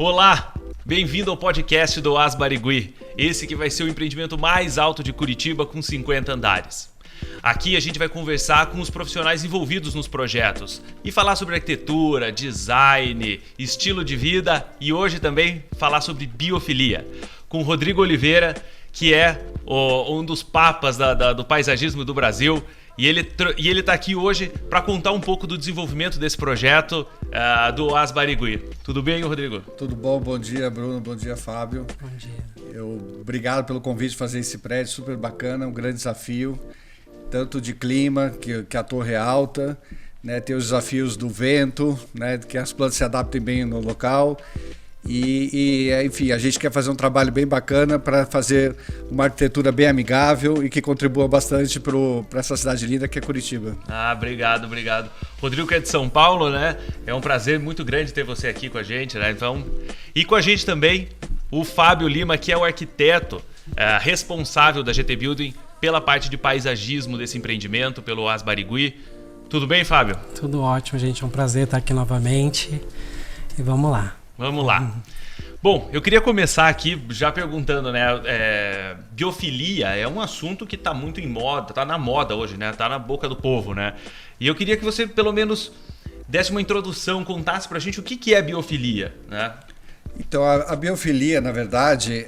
Olá, bem-vindo ao podcast do As Barigui, esse que vai ser o empreendimento mais alto de Curitiba com 50 andares. Aqui a gente vai conversar com os profissionais envolvidos nos projetos e falar sobre arquitetura, design, estilo de vida e hoje também falar sobre biofilia, com Rodrigo Oliveira, que é um dos papas do paisagismo do Brasil. E ele está aqui hoje para contar um pouco do desenvolvimento desse projeto do As Barigui. Tudo bem, Rodrigo? Tudo bom, bom dia, Bruno, bom dia, Fábio. Bom dia. Obrigado pelo convite de fazer esse prédio, super bacana, um grande desafio, tanto de clima, que a torre é alta, né, tem os desafios do vento, né, que as plantas se adaptem bem no local. Enfim, a gente quer fazer um trabalho bem bacana para fazer uma arquitetura bem amigável e que contribua bastante para essa cidade linda que é Curitiba. Obrigado. Rodrigo, que é de São Paulo, né? É um prazer muito grande ter você aqui com a gente, né? Então, e com a gente também o Fábio Lima, que é o arquiteto responsável da GT Building pela parte de paisagismo desse empreendimento, pelo As Barigui. Tudo bem, Fábio? Tudo ótimo, gente. É um prazer estar aqui novamente. E vamos lá. Vamos lá. Bom, eu queria começar aqui já perguntando, né? Biofilia é um assunto que está muito em moda, está na moda hoje, né? Está na boca do povo, né? E eu queria que você pelo menos desse uma introdução, contasse pra gente o que é biofilia, né? Então, a biofilia, na verdade,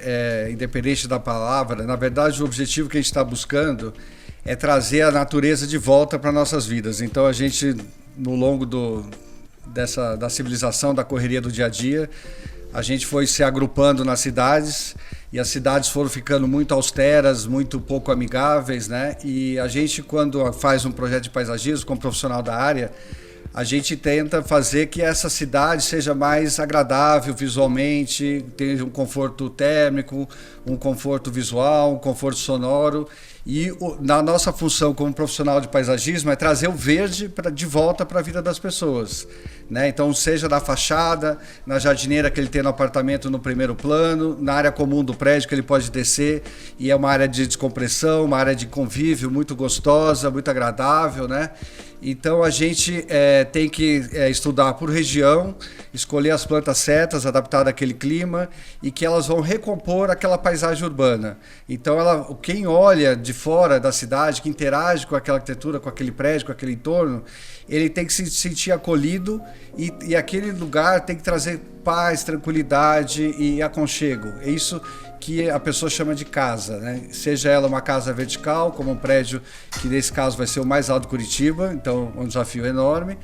independente da palavra, na verdade o objetivo que a gente está buscando é trazer a natureza de volta para nossas vidas. Então, a gente, no longo da civilização, da correria do dia a dia, a gente foi se agrupando nas cidades e as cidades foram ficando muito austeras, muito pouco amigáveis, né? E a gente, quando faz um projeto de paisagismo como profissional da área, a gente tenta fazer que essa cidade seja mais agradável visualmente, tenha um conforto térmico, um conforto visual, um conforto sonoro. E na nossa função como profissional de paisagismo é trazer o verde de volta para a vida das pessoas, né? Então, seja na fachada, na jardineira que ele tem no apartamento no primeiro plano, na área comum do prédio que ele pode descer e é uma área de descompressão, uma área de convívio muito gostosa, muito agradável, né? Então a gente tem que estudar por região, escolher as plantas certas, adaptadas àquele clima e que elas vão recompor aquela paisagem urbana. Então quem olha de fora da cidade, que interage com aquela arquitetura, com aquele prédio, com aquele entorno, ele tem que se sentir acolhido e aquele lugar tem que trazer paz, tranquilidade e aconchego. É isso que a pessoa chama de casa, né? Seja ela uma casa vertical, como um prédio que nesse caso vai ser o mais alto de Curitiba, então é um desafio enorme,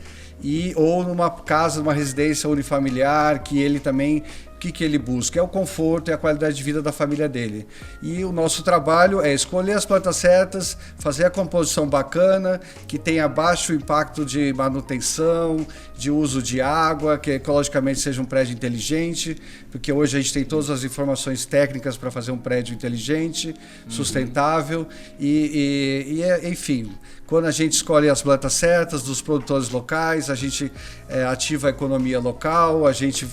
ou numa casa, numa residência unifamiliar, que ele também, o que ele busca? É o conforto e a qualidade de vida da família dele. E o nosso trabalho é escolher as plantas certas, fazer a composição bacana, que tenha baixo impacto de manutenção, de uso de água, que ecologicamente seja um prédio inteligente, porque hoje a gente tem todas as informações técnicas para fazer um prédio inteligente, sustentável enfim, quando a gente escolhe as plantas certas dos produtores locais, a gente ativa a economia local, a gente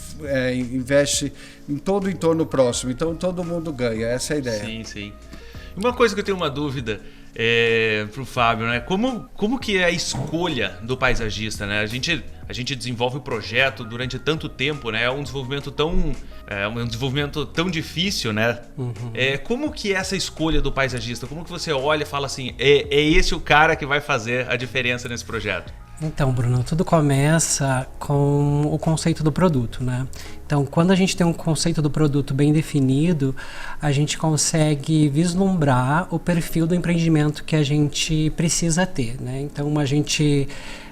investe em todo o entorno próximo, então todo mundo ganha, essa é a ideia. Sim. Uma coisa que eu tenho uma dúvida para o Fábio, né? Como que é a escolha do paisagista, né? A gente desenvolve o projeto durante tanto tempo, né? É um desenvolvimento tão difícil, né? Uhum. Como que é essa escolha do paisagista? Como que você olha e fala assim, é esse o cara que vai fazer a diferença nesse projeto? Então, Bruno, tudo começa com o conceito do produto, né? Então, quando a gente tem um conceito do produto bem definido, a gente consegue vislumbrar o perfil do empreendimento que a gente precisa ter, né? Então, a gente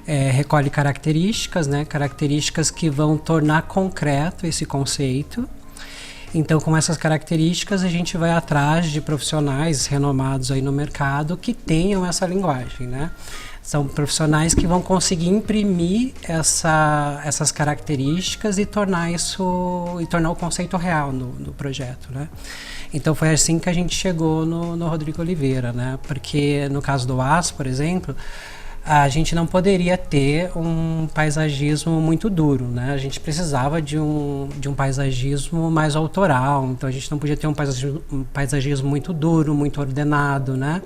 recolhe características, né? Características que vão tornar concreto esse conceito. Então, com essas características, a gente vai atrás de profissionais renomados aí no mercado que tenham essa linguagem, né? São profissionais que vão conseguir imprimir essas características e tornar o conceito real no projeto, né? Então foi assim que a gente chegou no Rodrigo Oliveira, né? Porque no caso do As, por exemplo, a gente não poderia ter um paisagismo muito duro, né? A gente precisava de um paisagismo mais autoral, então a gente não podia ter um paisagismo muito duro, muito ordenado, né?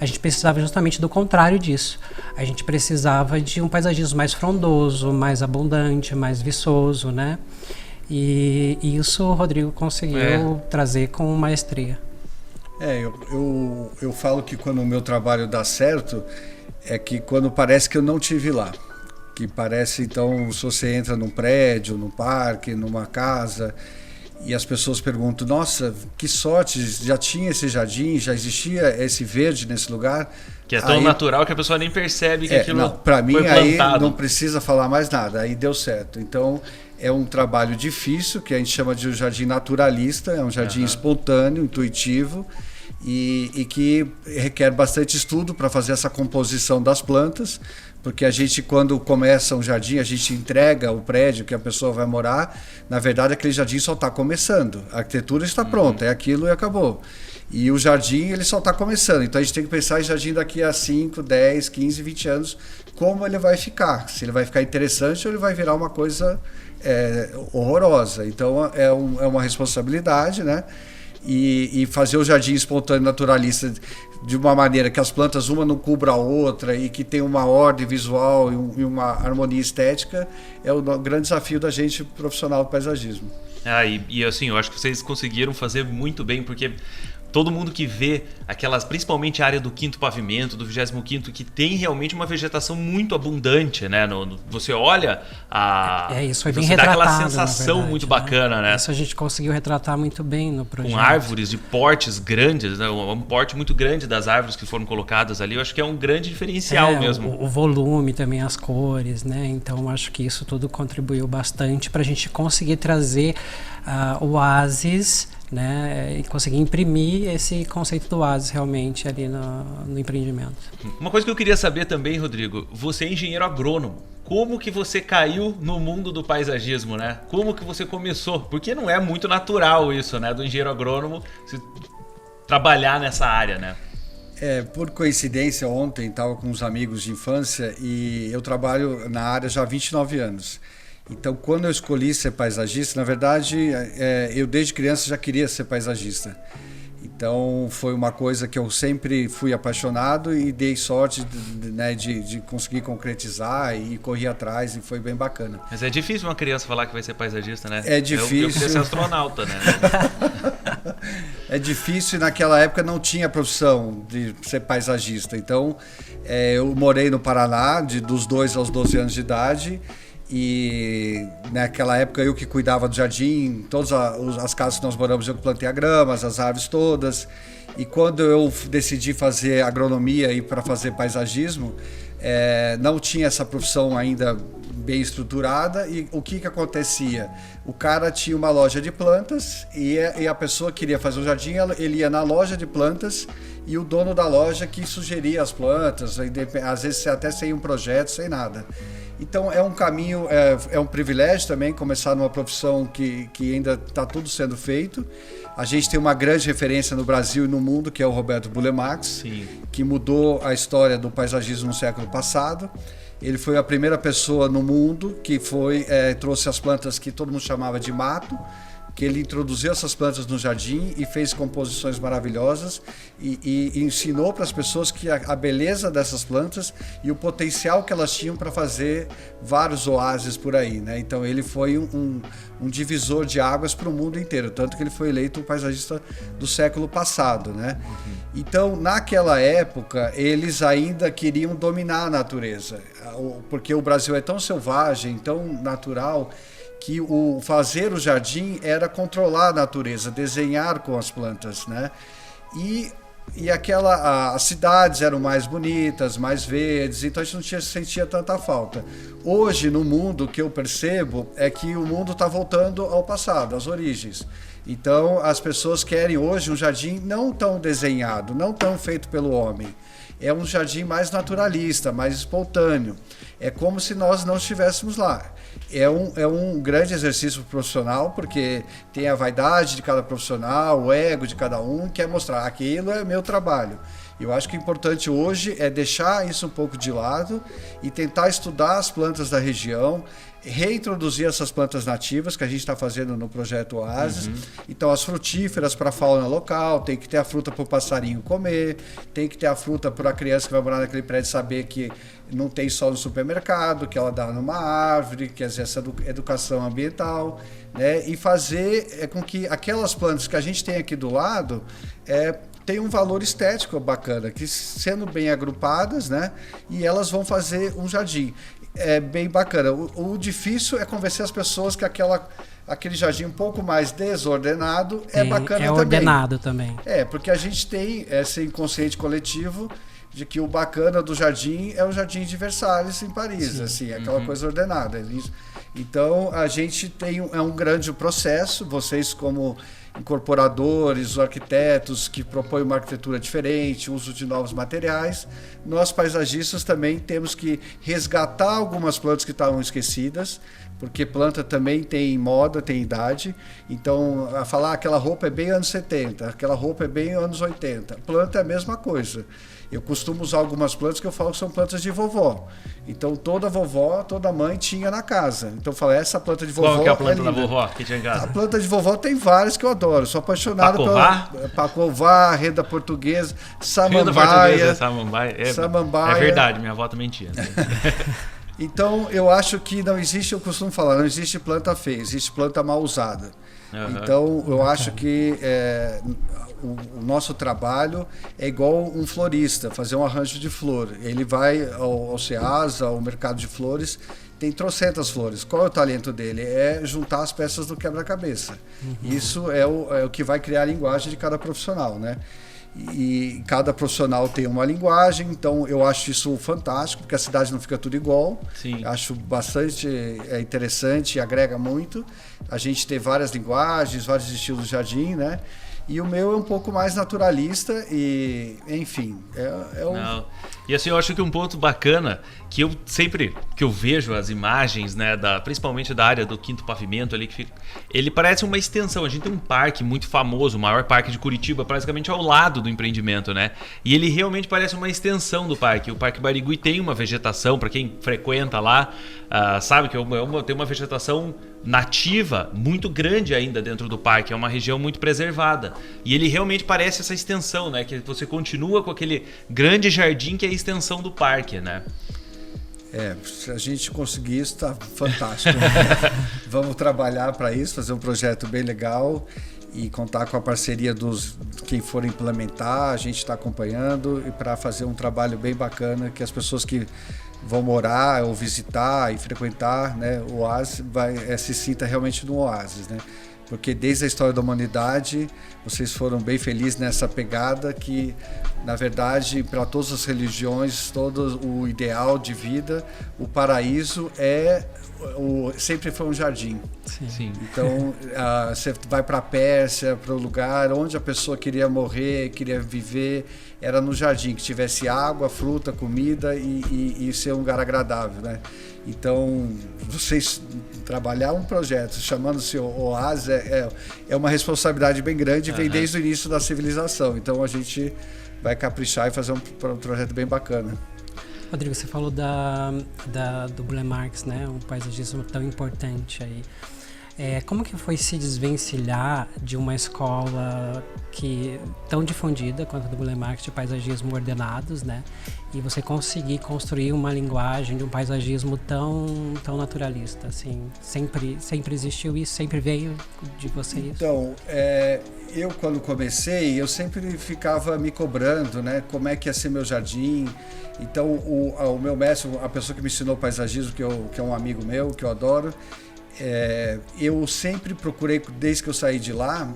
A gente precisava justamente do contrário disso. A gente precisava de um paisagismo mais frondoso, mais abundante, mais viçoso, né? E isso o Rodrigo conseguiu trazer com maestria. Eu falo que quando o meu trabalho dá certo, é que quando parece que eu não tive lá. Que parece, então, se você entra num prédio, num parque, numa casa, e as pessoas perguntam, nossa, que sorte, já tinha esse jardim, já existia esse verde nesse lugar. Que é tão natural que a pessoa nem percebe que aquilo para mim, foi plantado. Aí não precisa falar mais nada, aí deu certo. Então, é um trabalho difícil, que a gente chama de um jardim naturalista, é um jardim espontâneo, intuitivo, e que requer bastante estudo para fazer essa composição das plantas, porque a gente, quando começa um jardim, a gente entrega o prédio que a pessoa vai morar, na verdade aquele jardim só está começando, a arquitetura está pronta, é aquilo e acabou. E o jardim, ele só está começando, então a gente tem que pensar em jardim daqui a 5, 10, 15, 20 anos, como ele vai ficar, se ele vai ficar interessante ou ele vai virar uma coisa horrorosa. Então é uma responsabilidade, né? E fazer o jardim espontâneo naturalista de uma maneira que as plantas uma não cubra a outra e que tem uma ordem visual e uma harmonia estética é o grande desafio da gente profissional do paisagismo. E assim, eu acho que vocês conseguiram fazer muito bem, porque todo mundo que vê aquelas, principalmente a área do 5º pavimento, do 25º, que tem realmente uma vegetação muito abundante, né? Você olha isso foi bem você retratado, dá aquela sensação verdade, muito bacana, né? Isso a gente conseguiu retratar muito bem no projeto. Com árvores de portes grandes, né? Um porte muito grande das árvores que foram colocadas ali, eu acho que é um grande diferencial mesmo. O volume também, as cores, né? Então acho que isso tudo contribuiu bastante para a gente conseguir trazer o oásis, né, e conseguir imprimir esse conceito do oásis realmente ali no empreendimento. Uma coisa que eu queria saber também, Rodrigo, você é engenheiro agrônomo. Como que você caiu no mundo do paisagismo, né? Como que você começou? Porque não é muito natural isso, né, do engenheiro agrônomo se trabalhar nessa área, né? Por coincidência, ontem estava com uns amigos de infância e eu trabalho na área já há 29 anos. Então, quando eu escolhi ser paisagista, na verdade, eu desde criança já queria ser paisagista. Então, foi uma coisa que eu sempre fui apaixonado e dei sorte de conseguir concretizar e correr atrás, e foi bem bacana. Mas é difícil uma criança falar que vai ser paisagista, né? É difícil. Eu queria ser astronauta, né? É difícil, e naquela época não tinha profissão de ser paisagista. Então, eu morei no Paraná, dos 2 aos 12 anos de idade, e naquela época eu que cuidava do jardim, todas as casas que nós moramos eu que plantei a grama, as árvores todas. E quando eu decidi fazer agronomia e para fazer paisagismo, não tinha essa profissão ainda bem estruturada. E o que acontecia? O cara tinha uma loja de plantas e a pessoa queria fazer um jardim, ele ia na loja de plantas e o dono da loja que sugeria as plantas, às vezes até sem um projeto, sem nada. Então é um caminho, é um privilégio também começar numa profissão que ainda está tudo sendo feito. A gente tem uma grande referência no Brasil e no mundo, que é o Roberto Bulemax, que mudou a história do paisagismo no século passado. Ele foi a primeira pessoa no mundo que trouxe as plantas que todo mundo chamava de mato, que ele introduziu essas plantas no jardim e fez composições maravilhosas e ensinou para as pessoas que a beleza dessas plantas e o potencial que elas tinham para fazer vários oásis por aí, né? Então ele foi um divisor de águas para o mundo inteiro, tanto que ele foi eleito o paisagista do século passado, né? Então, naquela época, eles ainda queriam dominar a natureza, porque o Brasil é tão selvagem, tão natural, que o fazer o jardim era controlar a natureza, desenhar com as plantas, né? E as cidades eram mais bonitas, mais verdes, então a gente não sentia tanta falta. Hoje, no mundo, o que eu percebo é que o mundo está voltando ao passado, às origens. Então, as pessoas querem hoje um jardim não tão desenhado, não tão feito pelo homem. É um jardim mais naturalista, mais espontâneo. É como se nós não estivéssemos lá. É um grande exercício profissional, porque tem a vaidade de cada profissional, o ego de cada um, quer mostrar aquilo é meu trabalho. Eu acho que o importante hoje é deixar isso um pouco de lado e tentar estudar as plantas da região, reintroduzir essas plantas nativas que a gente está fazendo no projeto Oasis. Então, as frutíferas para a fauna local, tem que ter a fruta para o passarinho comer, tem que ter a fruta para a criança que vai morar naquele prédio saber que não tem só no supermercado, que ela dá numa árvore, que essa educação ambiental, né? E fazer com que aquelas plantas que a gente tem aqui do lado tem um valor estético bacana, que sendo bem agrupadas, né? E elas vão fazer um jardim. É bem bacana. O difícil é convencer as pessoas que aquele jardim um pouco mais desordenado é bacana também. É ordenado também. Porque a gente tem esse inconsciente coletivo de que o bacana do jardim é o Jardim de Versalhes em Paris, assim, aquela coisa ordenada. Então, a gente tem um grande processo, vocês como incorporadores, os arquitetos que propõem uma arquitetura diferente, uso de novos materiais. Nós, paisagistas, também temos que resgatar algumas plantas que estavam esquecidas, porque planta também tem moda, tem idade. Então, a falar aquela roupa é bem anos 70, aquela roupa é bem anos 80. Planta é a mesma coisa. Eu costumo usar algumas plantas que eu falo que são plantas de vovó. Então, toda vovó, toda mãe tinha na casa. Então, eu falo, essa planta de vovó... Qual que é a planta da vovó que tinha em casa? A planta de vovó tem várias que eu adoro. Sou apaixonado pela Pacová, Renda Portuguesa, Samambaia. Samambaia. É verdade, minha avó também tinha. Então, eu acho que não existe, eu costumo falar, não existe planta feia, existe planta mal usada. Então, eu acho que o nosso trabalho é igual um florista, fazer um arranjo de flor. Ele vai ao Ceasa, ao mercado de flores, tem trocentas flores. Qual é o talento dele? É juntar as peças do quebra-cabeça. Isso é o que vai criar a linguagem de cada profissional, né? E cada profissional tem uma linguagem, então eu acho isso fantástico, porque a cidade não fica tudo igual. Sim. Acho bastante interessante e agrega muito a gente ter várias linguagens, vários estilos de jardim, né? E o meu é um pouco mais naturalista e, enfim, Não. E assim, eu acho que um ponto bacana, que eu sempre que eu vejo as imagens, né, principalmente da área do Quinto Pavimento ali, ele parece uma extensão. A gente tem um parque muito famoso, o maior parque de Curitiba, praticamente ao lado do empreendimento, né? E ele realmente parece uma extensão do parque. O Parque Barigui tem uma vegetação, para quem frequenta lá, sabe que tem uma vegetação nativa muito grande ainda dentro do parque, é uma região muito preservada. E ele realmente parece essa extensão, né? Que você continua com aquele grande jardim que é a extensão do parque, né? Se a gente conseguir isso, tá fantástico. Né? Vamos trabalhar para isso, fazer um projeto bem legal e contar com a parceria dos quem for implementar, a gente está acompanhando e para fazer um trabalho bem bacana que as pessoas que vão morar ou visitar e frequentar, né, o oásis se sinta realmente no oásis, né? Porque desde a história da humanidade vocês foram bem felizes nessa pegada que, na verdade, para todas as religiões, todo o ideal de vida, o paraíso sempre foi um jardim. Sim. Então, você vai para a Pérsia, para o lugar onde a pessoa queria morrer, queria viver, era no jardim, que tivesse água, fruta, comida e ser um lugar agradável, né? Então, vocês trabalhar um projeto chamando-se Oásis é uma responsabilidade bem grande, vem desde o início da civilização. Então, a gente vai caprichar e fazer um projeto bem bacana. Rodrigo, você falou do Burle Marx, né? Um paisagismo tão importante aí. Como que foi se desvencilhar de uma escola tão difundida quanto a do Burle Marx de paisagismo ordenados, né? E você conseguir construir uma linguagem de um paisagismo tão naturalista, assim, sempre existiu isso, sempre veio de você isso? Então, eu quando comecei, eu sempre ficava me cobrando, né? Como é que ia ser meu jardim. Então, o meu mestre, a pessoa que me ensinou paisagismo, que é um amigo meu, que eu adoro, eu sempre procurei, desde que eu saí de lá,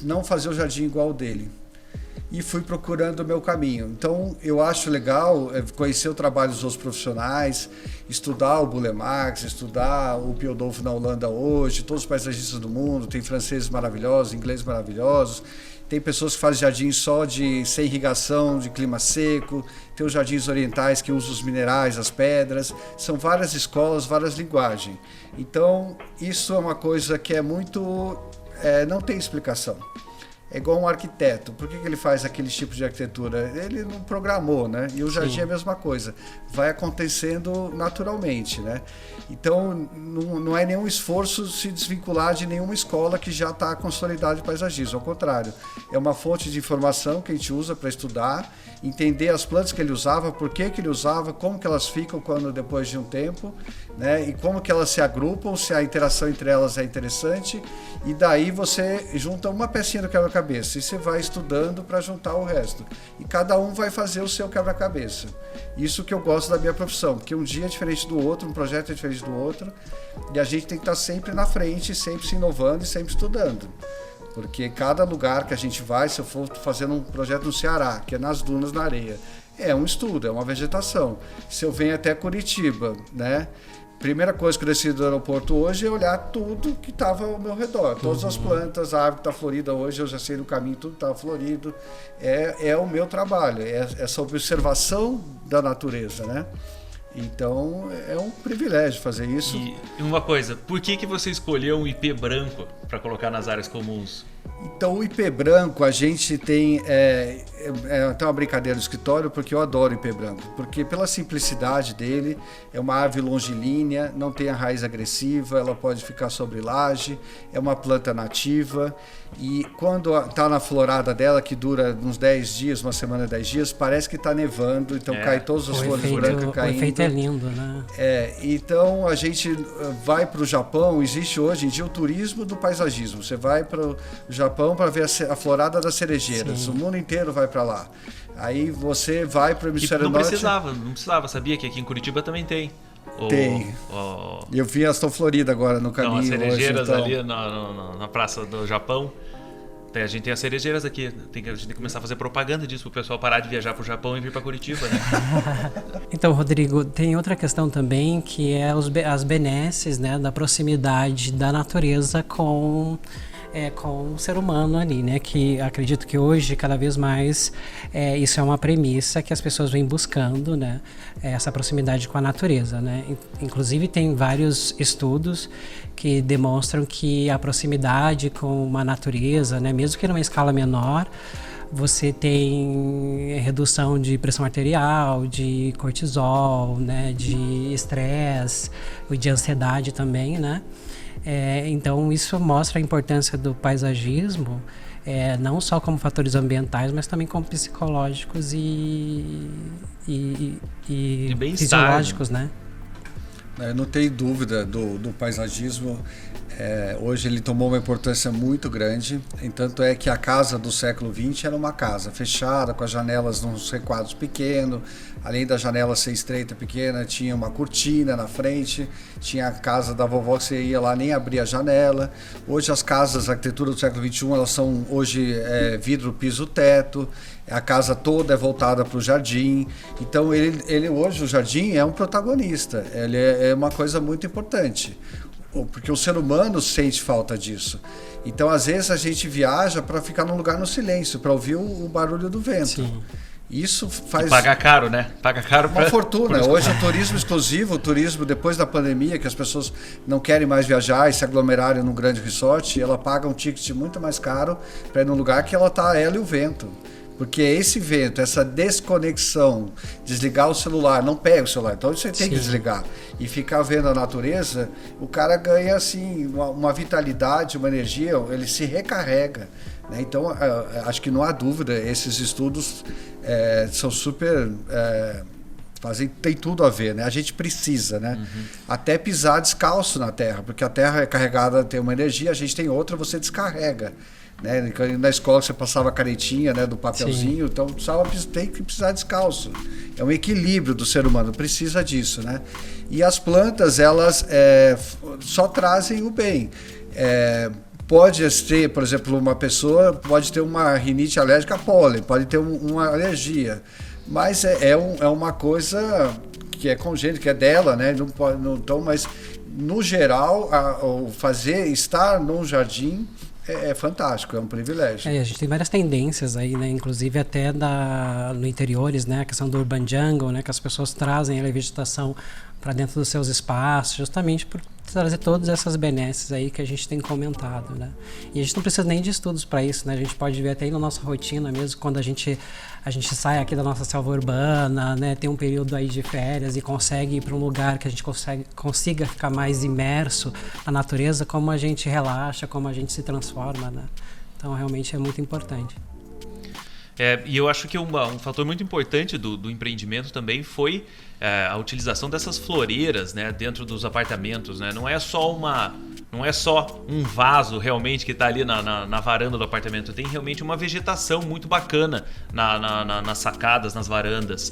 não fazer o jardim igual ao dele. E fui procurando o meu caminho. Então, eu acho legal conhecer o trabalho dos outros profissionais, estudar o Burle Marx, estudar o Piodolfo na Holanda hoje, todos os paisagistas do mundo, tem franceses maravilhosos, ingleses maravilhosos, tem pessoas que fazem jardins só sem irrigação, de clima seco, tem os jardins orientais que usam os minerais, as pedras, são várias escolas, várias linguagens. Então, isso é uma coisa que é muito... não tem explicação. É igual um arquiteto. Por que ele faz aquele tipo de arquitetura? Ele não programou, né? E o jardim é a mesma coisa. Vai acontecendo naturalmente, né? Então, não é nenhum esforço se desvincular de nenhuma escola que já está consolidada de paisagismo. Ao contrário, é uma fonte de informação que a gente usa para estudar, entender as plantas que ele usava, por que ele usava, como que elas ficam quando depois de um tempo, né? E como que elas se agrupam, se a interação entre elas é interessante, e daí você junta uma pecinha do quebra-cabeça e você vai estudando para juntar o resto. E cada um vai fazer o seu quebra-cabeça. Isso que eu gosto da minha profissão, porque um dia é diferente do outro, um projeto é diferente do outro, e a gente tem que estar sempre na frente, sempre se inovando e sempre estudando. Porque cada lugar que a gente vai, se eu for fazendo um projeto no Ceará, que é nas dunas, na areia, é um estudo, é uma vegetação. Se eu venho até Curitiba, né? Primeira coisa que eu decidi do aeroporto hoje é olhar tudo que estava ao meu redor. Todas as plantas, a árvore que está florida hoje, eu já sei no caminho, tudo estava florido. É o meu trabalho, é essa observação da natureza, né? Então, é um privilégio fazer isso. E uma coisa, por que você escolheu um IP branco para colocar nas áreas comuns? Então, o IP branco, a gente tem até uma brincadeira no escritório, porque eu adoro o IP branco, porque pela simplicidade dele, é uma árvore longilínea, não tem a raiz agressiva, ela pode ficar sobre laje, é uma planta nativa, e quando está na florada dela, que dura uns 10 dias, uma semana, 10 dias, parece que está nevando, então cai todas as folhas brancas caindo. O efeito é lindo, né? Então a gente vai para o Japão, existe hoje em dia o turismo do paisagismo, você vai para o Japão para ver a florada das cerejeiras, o mundo inteiro vai para lá. Aí você vai para o hemisfério norte. Não precisava, sabia que aqui em Curitiba também tem. Tem. Eu vi as tão floridas agora no caminho. Então, as cerejeiras hoje, ali na praça do Japão. A gente tem as cerejeiras aqui. A gente tem que começar a fazer propaganda disso para o pessoal parar de viajar para o Japão e vir para Curitiba, né? Então, Rodrigo, tem outra questão também que é as benesses, né, da proximidade da natureza com o ser humano ali, né? Que acredito que hoje, cada vez mais, isso é uma premissa que as pessoas vêm buscando, né? Essa proximidade com a natureza, né? Inclusive, tem vários estudos que demonstram que a proximidade com a natureza, né? Mesmo que numa escala menor, você tem redução de pressão arterial, de cortisol, né? De estresse, de ansiedade também, né? Então isso mostra a importância do paisagismo, não só como fatores ambientais, mas também como psicológicos e fisiológicos, né? Não tem dúvida do paisagismo. Hoje ele tomou uma importância muito grande, tanto é que a casa do século XX era uma casa fechada, com as janelas nos requadros pequenos, além da janela ser estreita, pequena, tinha uma cortina na frente, tinha a casa da vovó que você ia lá, nem abria a janela. Hoje as casas, a arquitetura do século XXI, elas são hoje vidro, piso, teto, a casa toda é voltada para o jardim. Então ele hoje, o jardim é um protagonista, ele é uma coisa muito importante. Porque o ser humano sente falta disso. Então, às vezes, a gente viaja para ficar num lugar no silêncio, para ouvir o barulho do vento. Sim. Isso faz... E paga caro, né? Paga caro uma fortuna. Hoje, o turismo exclusivo, o turismo depois da pandemia, que as pessoas não querem mais viajar e se aglomerarem num grande resort, ela paga um ticket muito mais caro para ir num lugar que ela e o vento. Porque esse vento, essa desconexão, desligar o celular, não pega o celular, então você tem que desligar e ficar vendo a natureza, o cara ganha assim uma vitalidade, uma energia, ele se recarrega, né? Então acho que não há dúvida, esses estudos são super... tem tudo a ver, né? A gente precisa, né? Até pisar descalço na terra, porque a terra é carregada, tem uma energia, a gente tem outra, você descarrega. Né? Na escola você passava a canetinha, né, do papelzinho, então tem que pisar descalço. É um equilíbrio do ser humano, precisa disso, né? E as plantas, elas só trazem o bem. Pode ter, por exemplo, uma pessoa pode ter uma rinite alérgica a pólen, pode ter uma alergia, mas é uma coisa que é congênita, que é dela, né? Então, mas no geral, estar num jardim é fantástico, é um privilégio. A gente tem várias tendências aí, né? Inclusive até no interiores, né? A questão do urban jungle, né? Que as pessoas trazem a vegetação para dentro dos seus espaços, justamente por trazer todas essas benesses aí que a gente tem comentado, né? E a gente não precisa nem de estudos para isso, né? A gente pode ver até aí na nossa rotina mesmo, quando a gente sai aqui da nossa selva urbana, né? Tem um período aí de férias e consegue ir para um lugar que a gente consiga ficar mais imerso na natureza, como a gente relaxa, como a gente se transforma, né? Então realmente é muito importante. E eu acho que um fator muito importante do empreendimento também foi a utilização dessas floreiras, né, dentro dos apartamentos, né? Não é só um vaso realmente que está ali na varanda do apartamento, tem realmente uma vegetação muito bacana nas sacadas, nas varandas.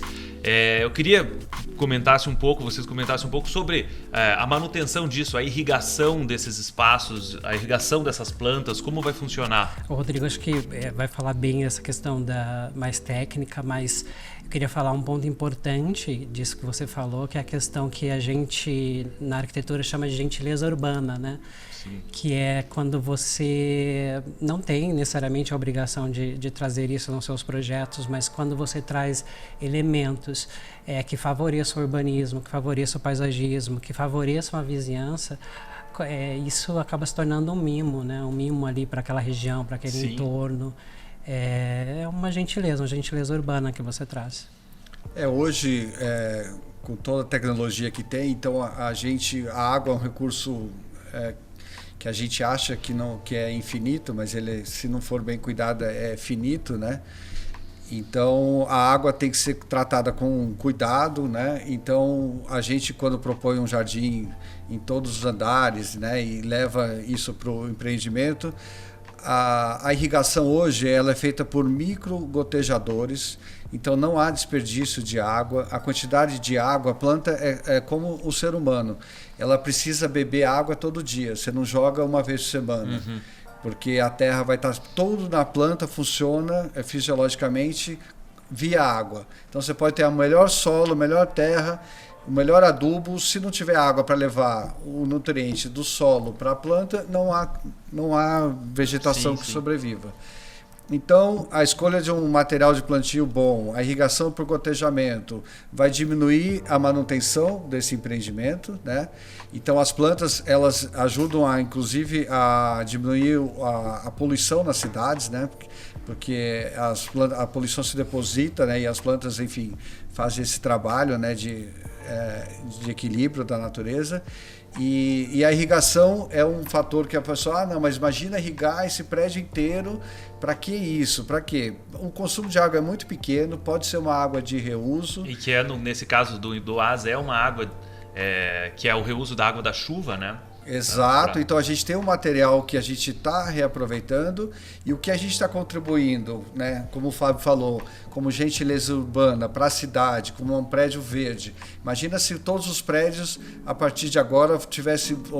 Eu queria vocês comentassem um pouco sobre a manutenção disso, a irrigação desses espaços, a irrigação dessas plantas, como vai funcionar? O Rodrigo acho que vai falar bem essa questão mais técnica, mas eu queria falar um ponto importante disso que você falou, que é a questão que a gente, na arquitetura, chama de gentileza urbana, né? Sim. Que é quando você não tem necessariamente a obrigação de trazer isso nos seus projetos, mas quando você traz elementos que favoreçam o urbanismo, que favoreçam o paisagismo, que favoreçam a vizinhança, isso acaba se tornando um mimo, né? Um mimo ali para aquela região, para aquele Sim. entorno. É uma gentileza urbana que você traz. Hoje, com toda a tecnologia que tem, então a água é um recurso que a gente acha que é infinito, mas ele, se não for bem cuidado, é finito, né? Então a água tem que ser tratada com cuidado, né? Então a gente, quando propõe um jardim em todos os andares, né, e leva isso para o empreendimento, a irrigação hoje ela é feita por micro gotejadores, então não há desperdício de água. A quantidade de água, a planta é como o ser humano, ela precisa beber água todo dia, você não joga uma vez por semana. Uhum. Porque a terra vai estar tudo na planta, funciona fisiologicamente via água. Então você pode ter o melhor solo, a melhor terra, o melhor adubo, se não tiver água para levar o nutriente do solo para a planta, não há vegetação que sobreviva. Então, a escolha de um material de plantio bom, a irrigação por gotejamento, vai diminuir a manutenção desse empreendimento, né? Então, as plantas, elas ajudam inclusive, a diminuir a poluição nas cidades, né? Porque a poluição se deposita, né? E as plantas, enfim, fazem esse trabalho, né? de equilíbrio da natureza. E a irrigação é um fator que a pessoa, não, mas imagina irrigar esse prédio inteiro, para que isso? Para quê? O consumo de água é muito pequeno, pode ser uma água de reuso. E que nesse caso do AS é uma água que é o reuso da água da chuva, né? Exato, então a gente tem um material que a gente está reaproveitando e o que a gente está contribuindo, né, como o Fábio falou, como gentileza urbana para a cidade, como um prédio verde. Imagina se todos os prédios, a partir de agora,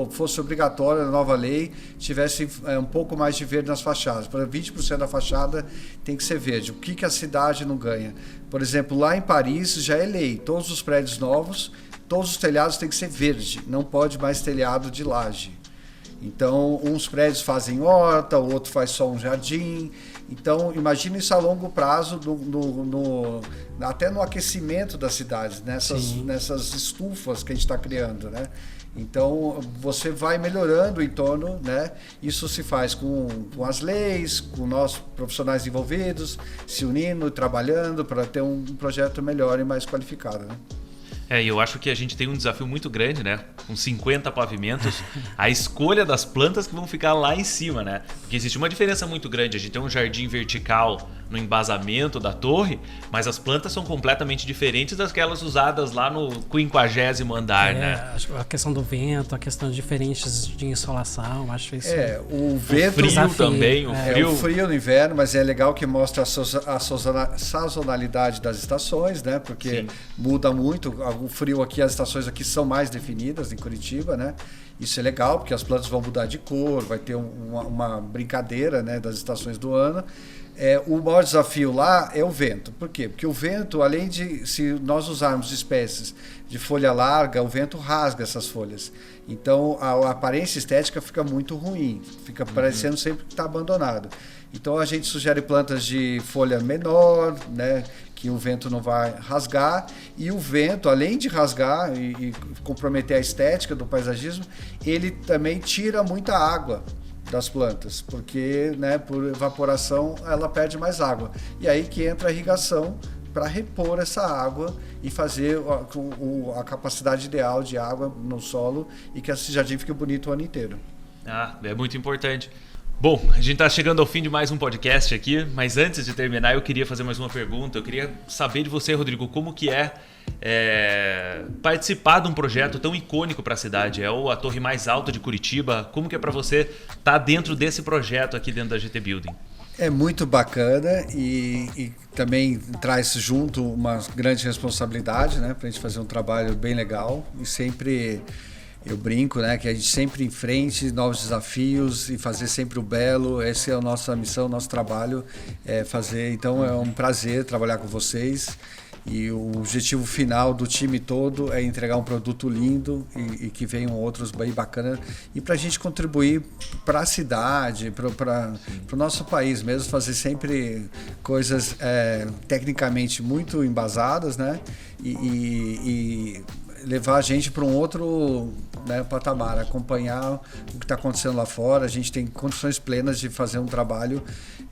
fosse obrigatório a nova lei, tivesse um pouco mais de verde nas fachadas. Por exemplo, 20% da fachada tem que ser verde. O que a cidade não ganha? Por exemplo, lá em Paris já é lei, todos os prédios novos, todos os telhados têm que ser verde, não pode mais telhado de laje. Então, uns prédios fazem horta, o outro faz só um jardim. Então, imagina isso a longo prazo, até no aquecimento das cidades, nessas estufas que a gente está criando, né? Então, você vai melhorando o entorno, né? Isso se faz com as leis, com nós profissionais envolvidos, se unindo, trabalhando para ter um projeto melhor e mais qualificado, né? E eu acho que a gente tem um desafio muito grande, né? Com 50 pavimentos, a escolha das plantas que vão ficar lá em cima, né? Porque existe uma diferença muito grande. A gente tem um jardim vertical no embasamento da torre, mas as plantas são completamente diferentes daquelas usadas lá no 50º andar, né? A questão do vento, a questão de diferentes de insolação, acho isso... O vento... O frio desafio, também, o frio no inverno, mas é legal que mostra a sazonalidade das estações, né? Porque muda muito. O frio aqui, as estações aqui são mais definidas em Curitiba, né? Isso é legal, porque as plantas vão mudar de cor, vai ter uma brincadeira, né, das estações do ano. O maior desafio lá é o vento. Por quê? Porque o vento, além de, se nós usarmos espécies de folha larga, o vento rasga essas folhas. Então, a aparência estética fica muito ruim, fica parecendo sempre que está abandonado. Então, a gente sugere plantas de folha menor, né, que o vento não vai rasgar, e o vento, além de rasgar e comprometer a estética do paisagismo, ele também tira muita água das plantas, porque, né, por evaporação ela perde mais água. E aí que entra a irrigação para repor essa água e fazer a capacidade ideal de água no solo e que esse jardim fique bonito o ano inteiro. É muito importante. Bom, a gente está chegando ao fim de mais um podcast aqui, mas antes de terminar eu queria fazer mais uma pergunta. Eu queria saber de você, Rodrigo, como que é participar de um projeto tão icônico para a cidade. É a torre mais alta de Curitiba. Como que é para você estar dentro desse projeto aqui dentro da GT Building? É muito bacana e também traz junto uma grande responsabilidade, né, para a gente fazer um trabalho bem legal e sempre... Eu brinco, né, que a gente sempre enfrente novos desafios e fazer sempre o belo. Essa é a nossa missão, nosso trabalho é fazer. Então é um prazer trabalhar com vocês e o objetivo final do time todo é entregar um produto lindo e que venham outros bem bacanas e para a gente contribuir para a cidade, para o nosso país mesmo, fazer sempre coisas tecnicamente muito embasadas, né, e levar a gente para um outro, né, patamar, acompanhar o que está acontecendo lá fora. A gente tem condições plenas de fazer um trabalho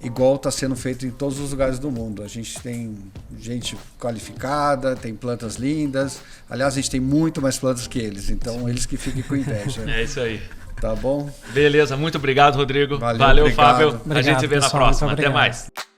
igual está sendo feito em todos os lugares do mundo. A gente tem gente qualificada, tem plantas lindas. Aliás, a gente tem muito mais plantas que eles, então eles que fiquem com inveja. É isso aí. Tá bom? Beleza, muito obrigado, Rodrigo. Valeu, Fábio. Obrigado, A gente se vê pessoal, na próxima. muito Até obrigado. mais.